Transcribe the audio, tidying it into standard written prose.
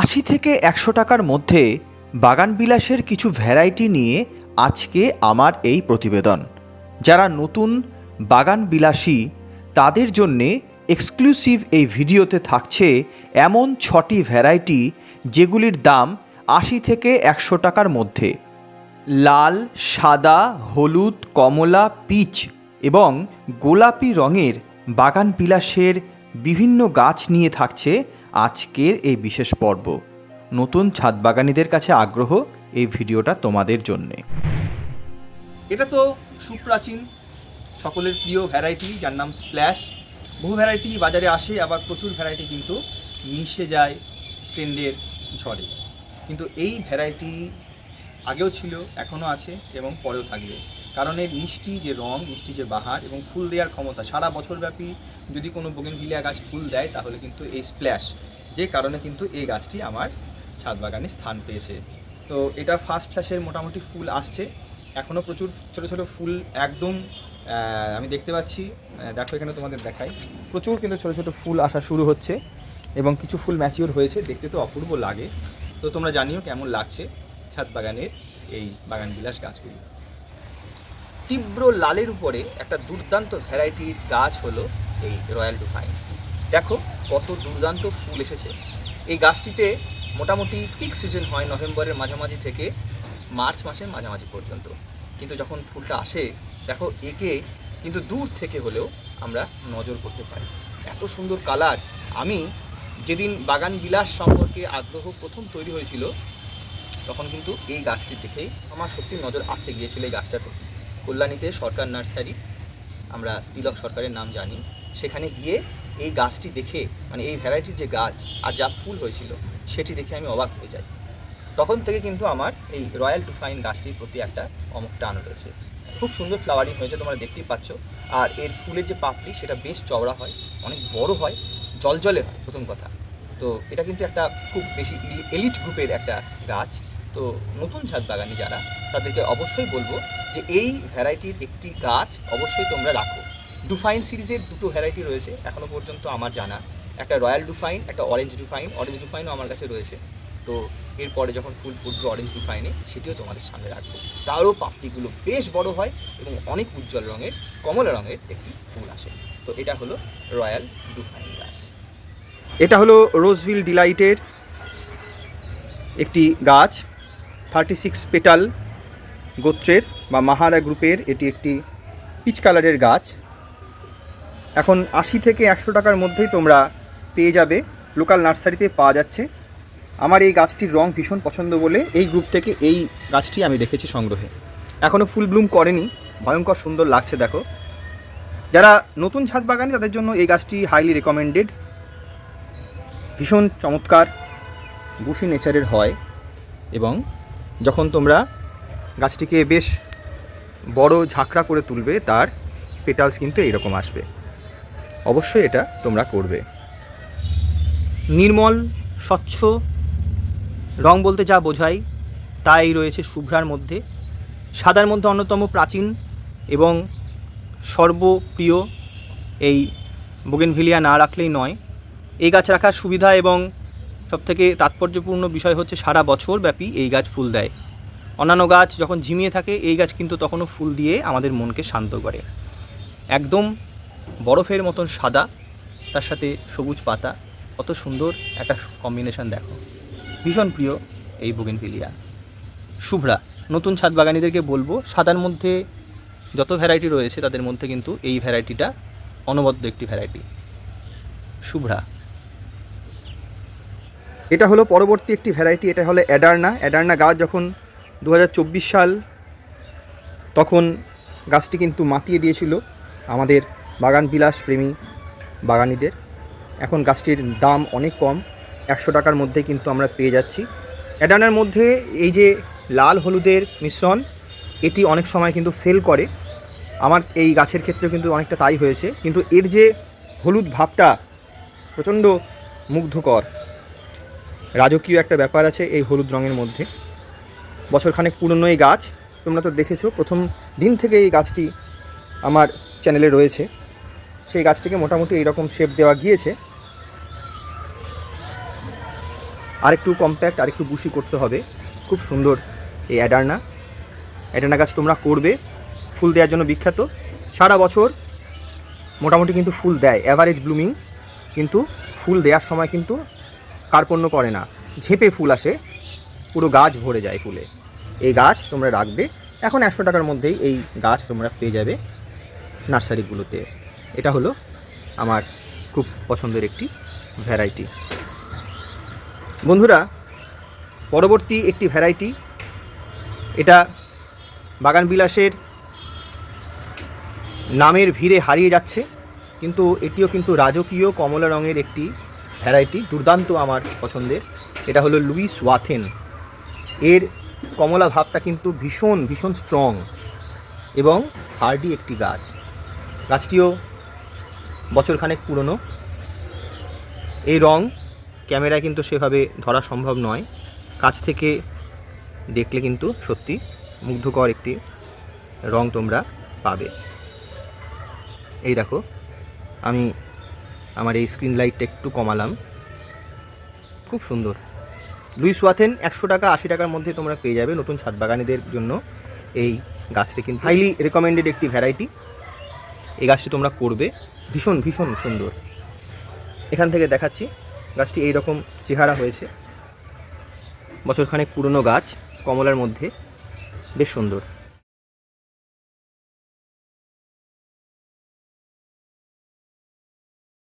৮০ থেকে ১০০ টাকার মধ্যে বাগানবিলাসের কিছু ভ্যারাইটি নিয়ে আজকে আমার এই প্রতিবেদন। যারা নতুন বাগানবিলাসী তাদের জন্যে এক্সক্লুসিভ এই ভিডিওতে থাকছে এমন ৬টি ভ্যারাইটি যেগুলির দাম ৮০ থেকে ১০০ টাকার মধ্যে। লাল, সাদা, হলুদ, কমলা, পিচ এবং গোলাপি রঙের বাগানবিলাসের বিভিন্ন গাছ নিয়ে থাকছে আজকের এই বিশেষ পর্ব। নতুন ছাদ বাগানীদের কাছে আগ্রহ এই ভিডিওটা তোমাদের জন্যে। এটা তো সুপ্রাচীন সকলের প্রিয় ভ্যারাইটি, যার নাম স্প্ল্যাশ। বহু ভ্যারাইটি বাজারে আসে, আবার প্রচুর ভ্যারাইটি কিন্তু মিশে যায় ট্রেন্ডের ঝড়ে। কিন্তু এই ভ্যারাইটি আগেও ছিল, এখনও আছে এবং পরেও থাকবে, কারণ এর মিষ্টি যে রং, মিষ্টি যে বাহার এবং ফুল দেওয়ার ক্ষমতা, সারা বছরব্যাপী যদি কোনো বোগেনভিলিয়া গাছ ফুল দেয় তাহলে কিন্তু এই স্প্ল্যাশ, যে কারণে কিন্তু এই গাছটি আমার ছাদ বাগানে স্থান পেয়েছে। তো এটা ফার্স্ট ফ্ল্যাশের মোটামুটি ফুল আসছে, এখনও প্রচুর ছোটো ছোটো ফুল একদম আমি দেখতে পাচ্ছি। দেখো এখানে তোমাদের দেখাই, প্রচুর কিন্তু ছোটো ছোটো ফুল আসা শুরু হচ্ছে এবং কিছু ফুল ম্যাচিওর হয়েছে, দেখতে তো অপূর্ব লাগে। তো তোমরা জানিও কেমন লাগছে ছাদ বাগানের এই বাগানবিলাস গাছগুলি। তীব্র লালের উপরে একটা দুর্দান্ত ভ্যারাইটির গাছ হলো এই রয়্যাল ডুফাইন। দেখো কত দুর্দান্ত ফুল এসেছে। এই গাছটিতে মোটামুটি পিক সিজন হয় নভেম্বরের মাঝামাঝি থেকে মার্চ মাসের মাঝামাঝি পর্যন্ত, কিন্তু যখন ফুলটা আসে দেখো একে কিন্তু দূর থেকে হলেও আমরা নজর করতে পারি। এত সুন্দর কালার। আমি যেদিন বাগানবিলাস সম্পর্কে আগ্রহ প্রথম তৈরি হয়েছিল তখন কিন্তু এই গাছটি দেখেই আমার সত্যি নজর আটকে গিয়েছিল এই গাছটার প্রতি। কল্যাণীতে সরকার নার্সারি, আমরা তিলক সরকারের নাম জানি, সেখানে গিয়ে এই গাছটি দেখে, মানে এই ভ্যারাইটির যে গাছ আর যা ফুল হয়েছিল সেটি দেখে আমি অবাক হয়ে যাই। তখন থেকে কিন্তু আমার এই রয়্যাল ডুফাইন গাছটির প্রতি একটা অমুক টান রয়েছে। খুব সুন্দর ফ্লাওয়ারিং হয়েছে, তোমরা দেখতেই পাচ্ছ। আর এর ফুলের যে পাপড়ি সেটা বেশ চওড়া হয়, অনেক বড় হয়, জলজলে হয় প্রথম কথা। তো এটা কিন্তু একটা খুব বেশি এলিট গ্রুপের একটা গাছ। তো নতুন ছাদ বাগানি যারা, তাদেরকে অবশ্যই বলবো যে এই ভ্যারাইটির একটি গাছ অবশ্যই তোমরা রাখো। ডুফাইন সিরিজের দুটো ভ্যারাইটি রয়েছে এখনও পর্যন্ত আমার জানা, একটা রয়্যাল ডুফাইন, একটা অরেঞ্জ ডুফাইন। অরেঞ্জ ডুফাইনও আমার কাছে রয়েছে। তো এরপরে যখন ফুল ফুটবে অরেঞ্জ ডুফাইনে, সেটিও তোমাদের সামনে রাখবো। তারও পাপড়িগুলো বেশ বড় হয় এবং অনেক উজ্জ্বল রঙের, কমলা রঙের একটি ফুল আসে। তো এটা হলো রয়্যাল ডুফাইন গাছ। এটা হলো রোজভিল ডিলাইটের একটি গাছ, 36 পেটাল গোত্রের বা মাহারা গ্রুপের এটি একটি পিচ কালারের গাছ। এখন ৮০ থেকে ১০০ টাকার মধ্যেই তোমরা পেয়ে যাবে, লোকাল নার্সারিতে পাওয়া যাচ্ছে। আমার এই গাছটির রং ভীষণ পছন্দ বলে এই গ্রুপ থেকে এই গাছটি আমি রেখেছি সংগ্রহে। এখনও ফুল ব্লুম করেনি, ভয়ঙ্কর সুন্দর লাগছে দেখো। যারা নতুন ছাদ বাগানি তাদের জন্য এই গাছটি হাইলি রেকমেন্ডেড। ভীষণ চমৎকার বুশি নেচারের হয় এবং যখন তোমরা গাছটিকে বেশ বড় ঝাঁকড়া করে তুলবে তার পেটালস কিন্তু এইরকম আসবে। অবশ্যই এটা তোমরা করবে। নির্মল স্বচ্ছ রং বলতে যা বোঝায় তাই রয়েছে শুভ্রার মধ্যে। সাদার মধ্যে অন্যতম প্রাচীন এবং সর্বপ্রিয় এই বোগেনভিলিয়া না রাখলেই নয়। এই গাছ রাখার সুবিধা এবং সবথেকে তাৎপর্যপূর্ণ বিষয় হচ্ছে সারা বছর ব্যাপী এই গাছ ফুল দেয়। অন্যান্য গাছ যখন ঝিমিয়ে থাকে এই গাছ কিন্তু তখনও ফুল দিয়ে আমাদের মনকে শান্ত করে। একদম বরফের মতন সাদা, তার সাথে সবুজ পাতা, কত সুন্দর একটা কম্বিনেশন দেখো। ভীষণ প্রিয় এই বোগেনভিলিয়া। শুভ্রা, নতুন ছাদ বাগানীদেরকে বলবো সাদার মধ্যে যত ভ্যারাইটি রয়েছে তাদের মধ্যে কিন্তু এই ভ্যারাইটিটা অনবদ্য একটি ভ্যারাইটি, শুভ্রা। এটা হলো পরবর্তী একটি ভ্যারাইটি, এটা হলো অ্যাডার্না। অ্যাডার্না গাছ যখন 2024 সাল তখন গাছটি কিন্তু মাতিয়ে দিয়েছিল আমাদের বাগানবিলাস প্রেমী বাগানীদের। এখন গাছটির দাম অনেক কম, ১০০ টাকার মধ্যে কিন্তু আমরা পেয়ে যাচ্ছি। অ্যাডার্নার মধ্যে এই যে লাল হলুদের মিশ্রণ, এটি অনেক সময় কিন্তু ফেল করে। আমার এই গাছের ক্ষেত্রে কিন্তু অনেকটা তাই হয়েছে, কিন্তু এর যে হলুদ ভাবটা প্রচণ্ড মুগ্ধকর, রাজকীয় একটা ব্যাপার আছে এই হলুদ রঙের মধ্যে। বছরখানেক পুরনো এই গাছ, তোমরা তো দেখেছো প্রথম দিন থেকে এই গাছটি আমার চ্যানেলে রয়েছে। সেই গাছটিকে মোটামুটি এইরকম শেপ দেওয়া গিয়েছে। আরেকটু কম্প্যাক্ট, আরেকটু বুশি করতে হবে। খুব সুন্দর এই অ্যাডার্না। অ্যাডার্না গাছ তোমরা করবে, ফুল দেওয়ার জন্য বিখ্যাত। সারা বছর মোটামুটি কিন্তু ফুল দেয়, অ্যাভারেজ ব্লুমিং, কিন্তু ফুল দেওয়ার সময় কিন্তু কার্পণ্য করে না, ঝেঁপে ফুল আসে, পুরো গাছ ভরে যায় ফুলে। এই গাছ তোমরা রাখবে। এখন 100 টাকার মধ্যেই এই গাছ তোমরা পেয়ে যাবে নার্সারিগুলোতে। এটা হলো আমার খুব পছন্দের একটি ভ্যারাইটি। বন্ধুরা, পরবর্তী একটি ভ্যারাইটি, এটা বাগানবিলাসের নামের ভিড়ে হারিয়ে যাচ্ছে, কিন্তু এটিও কিন্তু রাজকীয় কমলা রঙের একটি ভ্যারাইটি, দুর্দান্ত আমার পছন্দের। এটা হলো লুইস ওয়াথেন। এর কমলা ভাবটা কিন্তু ভীষণ ভীষণ স্ট্রং এবং হার্ডি একটি গাছ। গাছটিও বছরখানেক পুরনো। এই রং ক্যামেরায় কিন্তু সেভাবে ধরা সম্ভব নয়, কাছ থেকে দেখলে কিন্তু সত্যি মুগ্ধকর একটি রং তোমরা পাবে। এই দেখো, আমি আমার এই স্ক্রিন লাইটটা একটু কমালাম। খুব সুন্দর লুইস ওয়াথেন। 100 টাকা 80 টাকার মধ্যে তোমরা পেয়ে যাবে নতুন ছাদ বাগানীদের জন্য। এই গাছটি কিন্তু হাইলি রেকমেন্ডেড একটি ভ্যারাইটি। এই গাছটি তোমরা করবে, ভীষণ ভীষণ সুন্দর। এখান থেকে দেখাচ্ছি, গাছটি এই রকম চেহারা হয়েছে, বছরখানেক পুরনো গাছ, কমলার মধ্যে, বেশ সুন্দর।